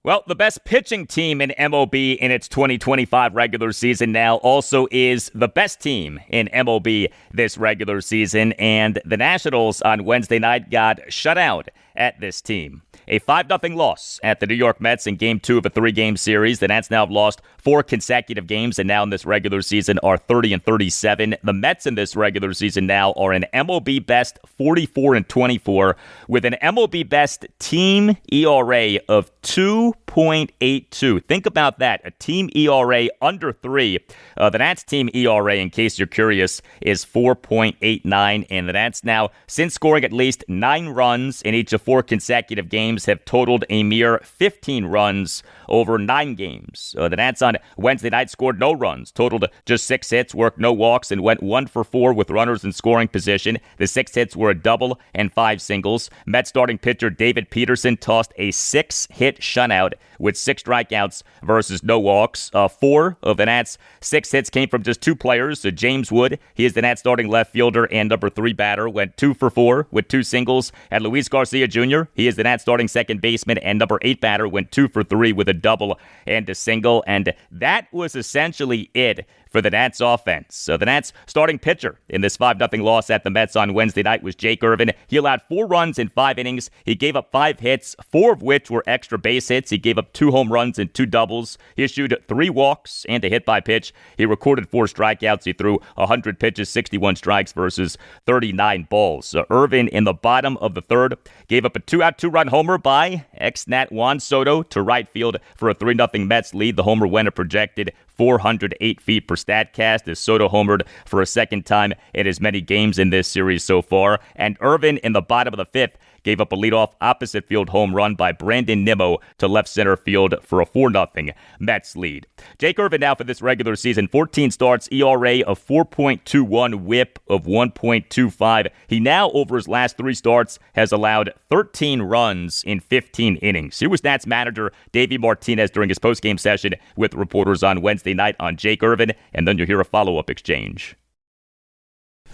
Well, the best pitching team in MLB in its 2025 regular season now also is the best team in MLB this regular season, and the Nationals on Wednesday night got shut out at this team. A 5-0 loss at the New York Mets in Game 2 of a 3-game series. The Nats now have lost 4 consecutive games and now in this regular season are 30-37. The Mets in this regular season now are an MLB best 44-24 with an MLB best team ERA of 2.82. Think about that. A team ERA under 3. The Nats team ERA, in case you're curious, is 4.89. And the Nats now, since scoring at least 9 runs in each of 4 consecutive games, have totaled a mere 15 runs over 9 games. The Nats on Wednesday night scored no runs, totaled just 6 hits, worked no walks, and went 1 for 4 with runners in scoring position. The 6 hits were a double and 5 singles. Mets starting pitcher David Peterson tossed a 6-hit hit shutout with 6 strikeouts versus no walks. 4 of the Nats' 6 hits came from just 2 players. So James Wood, he is the Nats starting left fielder and number 3 batter, went 2 for 4 with 2 singles. And Luis Garcia Jr., he is the Nats starting second baseman and number 8 batter, went 2 for 3 with a double and a single. And that was essentially it for the Nats offense. So the Nats starting pitcher in this 5-0 loss at the Mets on Wednesday night was Jake Irvin. He allowed 4 runs in 5 innings. He gave up 5 hits, 4 of which were extra base hits. He gave up 2 home runs and 2 doubles. He issued 3 walks and a hit by pitch. He recorded 4 strikeouts. He threw 100 pitches, 61 strikes versus 39 balls. So Irvin in the bottom of the 3rd gave up a 2-out 2-run homer by ex-Nat Juan Soto to right field for a 3-0 Mets lead. The homer went a projected 408 feet per StatCast as Soto homered for a second time in as many games in this series so far. And Irvin in the bottom of the 5th gave up a leadoff opposite field home run by Brandon Nimmo to left center field for a 4-0 Mets lead. Jake Irvin now for this regular season, 14 starts, ERA of 4.21, whip of 1.25. He now, over his last 3 starts, has allowed 13 runs in 15 innings. Here was Nats manager Davey Martinez during his postgame session with reporters on Wednesday night on Jake Irvin, and then you'll hear a follow-up exchange.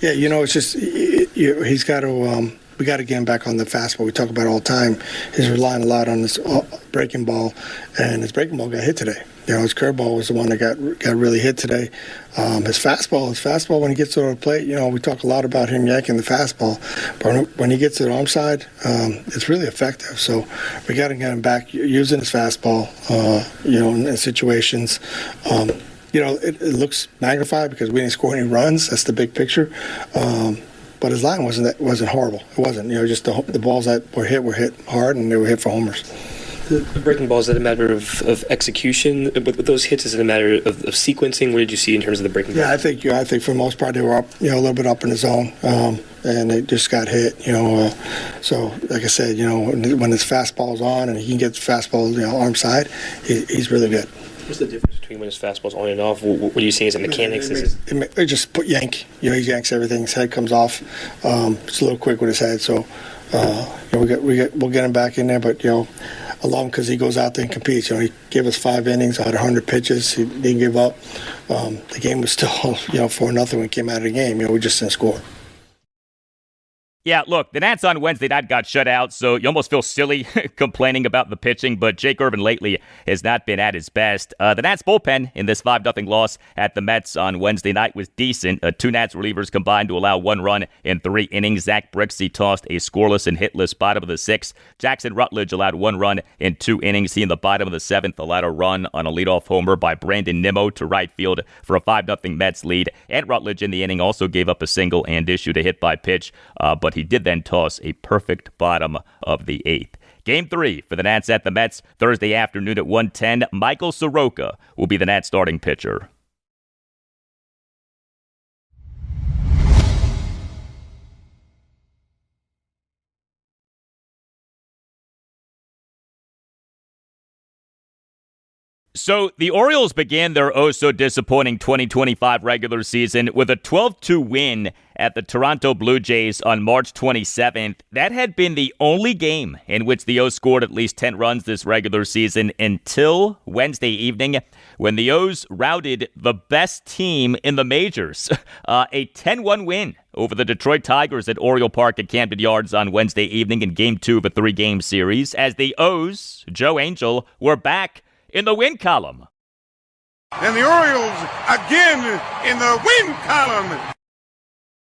Yeah, it's just he's got to we got to get him back on the fastball. We talk about it all the time. He's relying a lot on his breaking ball, and his breaking ball got hit today. His curveball was the one that got really hit today. His fastball when he gets to the plate, we talk a lot about him yanking the fastball, but when he gets to the arm side, it's really effective. So we got to get him back using his fastball, in situations. It looks magnified because we didn't score any runs. That's the big picture. But his line wasn't horrible. It wasn't. Just the balls that were hit hard, and they were hit for homers. The breaking ball, is that a matter of execution? With those hits, is it a matter of sequencing? What did you see in terms of the breaking ball? Yeah, I think for the most part they were up, a little bit up in the zone, and they just got hit. So like I said, when his fastball's on and he can get the fastball, arm side, he's really good. What's the difference between when his fastball's on and off? What are you seeing? Is it mechanics? It just put yank. He yanks everything. His head comes off. It's a little quick with his head. So we'll get him back in there. But I love him because he goes out there and competes. He gave us 5 innings, 100 pitches. He didn't give up. The game was still 4-0 when he came out of the game. We just didn't score. Yeah, look, the Nats on Wednesday night got shut out, so you almost feel silly complaining about the pitching, but Jake Irvin lately has not been at his best. The Nats bullpen in this 5-0 loss at the Mets on Wednesday night was decent. 2 Nats relievers combined to allow 1 run in 3 innings. Zach Brixey tossed a scoreless and hitless bottom of the 6th. Jackson Rutledge allowed 1 run in 2 innings. He in the bottom of the 7th allowed a run on a leadoff homer by Brandon Nimmo to right field for a 5-0 Mets lead. And Rutledge in the inning also gave up a single and issued a hit by pitch, but he did then toss a perfect bottom of the 8th. Game 3 for the Nats at the Mets Thursday afternoon at 1:10. Michael Soroka will be the Nats starting pitcher. So the Orioles began their oh-so-disappointing 2025 regular season with a 12-2 win at the Toronto Blue Jays on March 27th. That had been the only game in which the O's scored at least 10 runs this regular season until Wednesday evening when the O's routed the best team in the majors. A 10-1 win over the Detroit Tigers at Oriole Park at Camden Yards on Wednesday evening in Game 2 of a 3-game series as the O's, Joe Angel, were back in the win column. And the Orioles again in the win column.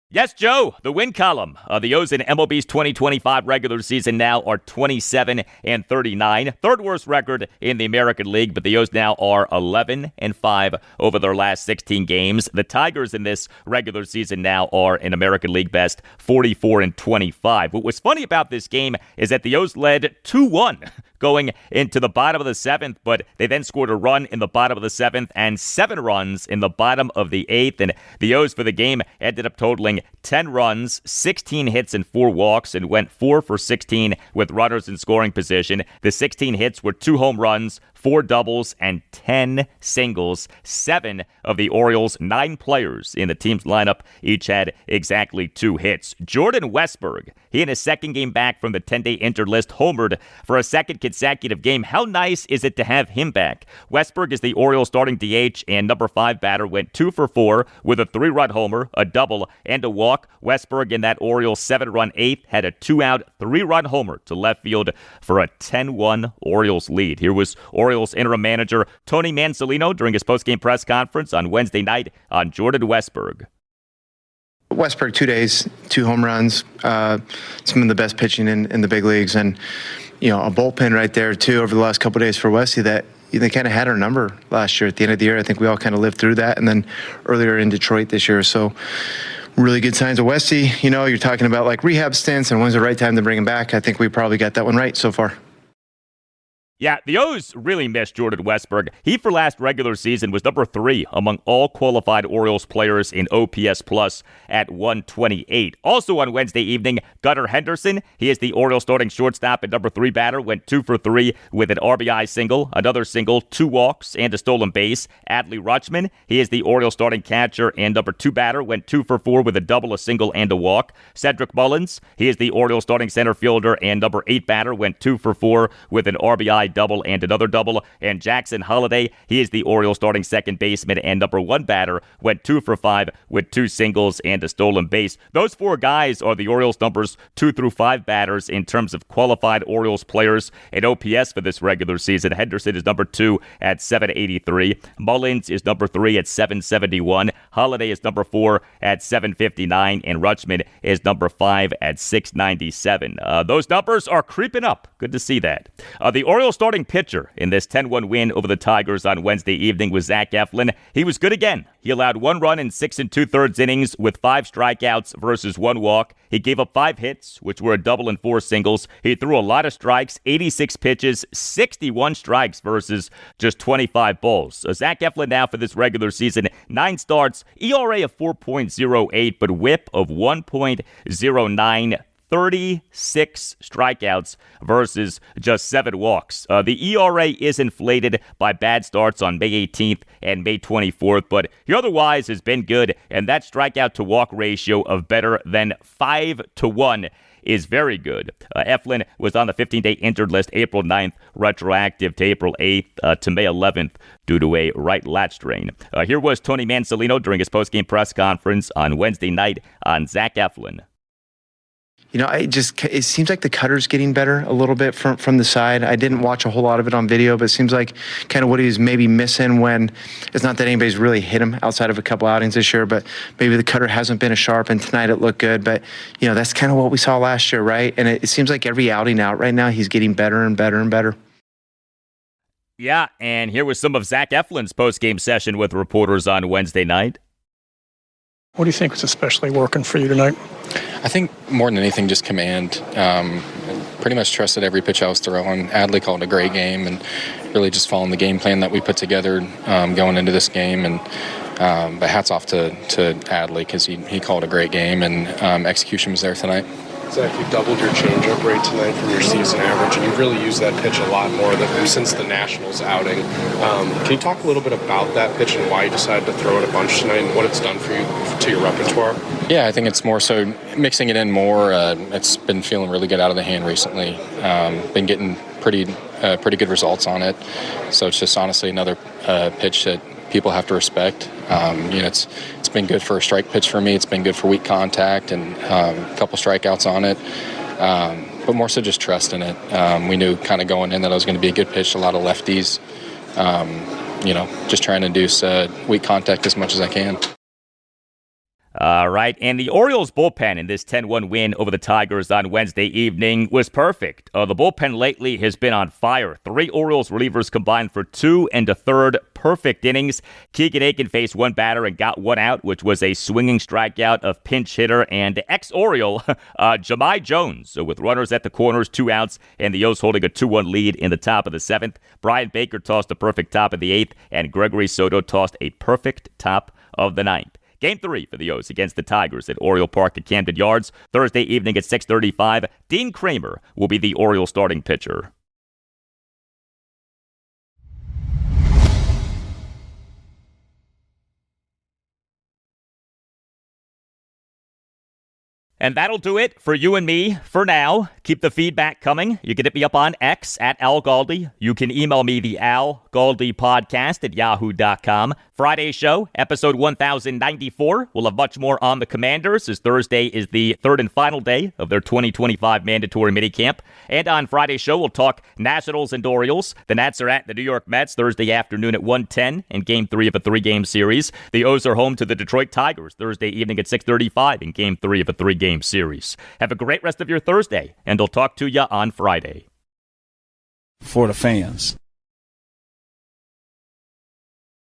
Yes, Joe, the win column. The O's in MLB's 2025 regular season now are 27-39. Third worst record in the American League, but the O's now are 11-5 over their last 16 games. The Tigers in this regular season now are an American League best 44-25. What was funny about this game is that the O's led 2-1 going into the bottom of the 7th, but they then scored a run in the bottom of the 7th and 7 runs in the bottom of the 8th. And the O's for the game ended up totaling 10 runs, 16 hits, and 4 walks, and went 4 for 16 with runners in scoring position. The 16 hits were 2 home runs, 4 doubles, and 10 singles. 7 of the Orioles' 9 players in the team's lineup each had exactly 2 hits. Jordan Westburg, he in his second game back from the 10-day injured list, homered for a second consecutive game. How nice is it to have him back? Westburg is the Orioles' starting DH, and number 5 batter went 2 for 4 with a 3-run homer, a double, and a walk. Westburg in that Orioles 7-run 8th had a 2-out, 3-run homer to left field for a 10-1 Orioles lead. Here was Orioles interim manager Tony Mansolino during his postgame press conference on Wednesday night on Jordan Westburg. Westburg, 2 days, 2 home runs, some of the best pitching in the big leagues, and a bullpen right there too over the last couple of days for Westy that they kind of had our number last year at the end of the year. I think we all kind of lived through that, and then earlier in Detroit this year. So really good signs of Westy. You're talking about like rehab stints and when's the right time to bring him back. I think we probably got that one right so far. Yeah, the O's really missed Jordan Westburg. He, for last regular season, was number 3 among all qualified Orioles players in OPS Plus at 128. Also on Wednesday evening, Gunnar Henderson, he is the Orioles starting shortstop and number 3 batter, went 2 for 3 with an RBI single, another single, 2 walks, and a stolen base. Adley Rutschman, he is the Orioles starting catcher and number 2 batter, went 2 for 4 with a double, a single, and a walk. Cedric Mullins, he is the Orioles starting center fielder and number 8 batter, went 2 for 4 with an RBI double and another double. And Jackson Holliday, he is the Orioles starting second baseman and number 1 batter, went 2 for 5 with 2 singles and a stolen base. Those 4 guys are the Orioles numbers 2 through 5 batters in terms of qualified Orioles players in OPS for this regular season. Henderson is number 2 at 783. Mullins is number 3 at 771. Holliday is number 4 at 759. And Rutschman is number 5 at 697. Those numbers are creeping up. Good to see that. The Orioles starting pitcher in this 10-1 win over the Tigers on Wednesday evening was Zach Eflin. He was good again. He allowed 1 run in 6 2/3 innings with 5 strikeouts versus 1 walk. He gave up 5 hits, which were a double and 4 singles. He threw a lot of strikes, 86 pitches, 61 strikes versus just 25 balls. So Zach Eflin now for this regular season, 9 starts, ERA of 4.08, but whip of 1.09. 36 strikeouts versus just 7 walks. The ERA is inflated by bad starts on May 18th and May 24th, but he otherwise has been good, and that strikeout to walk ratio of better than 5-1 is very good. Eflin was on the 15-day injured list April 9th, retroactive to April 8th to May 11th due to a right lat strain. Here was Tony Mansolino during his postgame press conference on Wednesday night on Zach Eflin. It seems like the cutter's getting better a little bit from the side. I didn't watch a whole lot of it on video, but it seems like kind of what he's maybe missing when it's not that anybody's really hit him outside of a couple outings this year, but maybe the cutter hasn't been as sharp, and tonight it looked good. But, that's kind of what we saw last year, right? And it seems like every outing out right now, he's getting better and better and better. Yeah, and here was some of Zach Eflin's postgame session with reporters on Wednesday night. What do you think was especially working for you tonight? I think more than anything, just command. Pretty much trusted every pitch I was throwing. Adley called a great game, and really just following the game plan that we put together going into this game. And but hats off to Adley because he called a great game, and execution was there tonight. Zach, you doubled your changeup rate tonight from your season average, and you've really used that pitch a lot more since the Nationals outing. Can you talk a little bit about that pitch and why you decided to throw it a bunch tonight and what it's done for you to your repertoire? Yeah, I think it's more so mixing it in more. It's been feeling really good out of the hand recently. Been getting pretty good results on it. So it's just honestly another pitch that people have to respect. It's been good for a strike pitch for me. It's been good for weak contact and a couple strikeouts on it. But more so just trusting it. We knew kind of going in that it was going to be a good pitch, a lot of lefties. Just trying to induce weak contact as much as I can. All right, and the Orioles bullpen in this 10-1 win over the Tigers on Wednesday evening was perfect. The bullpen lately has been on fire. 3 Orioles relievers combined for 2 1/3 perfect innings. Keegan Aiken faced 1 batter and got 1 out, which was a swinging strikeout of pinch hitter and ex-Oriole Jahmai Jones. With runners at the corners, 2 outs, and the O's holding a 2-1 lead in the top of the 7th. Brian Baker tossed a perfect top of the 8th, and Gregory Soto tossed a perfect top of the 9th. Game 3 for the O's against the Tigers at Oriole Park at Camden Yards. Thursday evening at 6:35. Dean Kramer will be the Orioles starting pitcher. And that'll do it for you and me for now. Keep the feedback coming. You can hit me up on X at Al Galdi. You can email me the Al Galdi podcast at yahoo.com. Friday's show, episode 1094. We'll have much more on the Commanders, as Thursday is the third and final day of their 2025 mandatory minicamp. And on Friday's show, we'll talk Nationals and Orioles. The Nats are at the New York Mets Thursday afternoon at 1:10 in Game 3 of a 3-game series. The O's are home to the Detroit Tigers Thursday evening at 6:35 in Game 3 of a 3-game series. Have a great rest of your Thursday, and I'll talk to you on Friday. For the fans.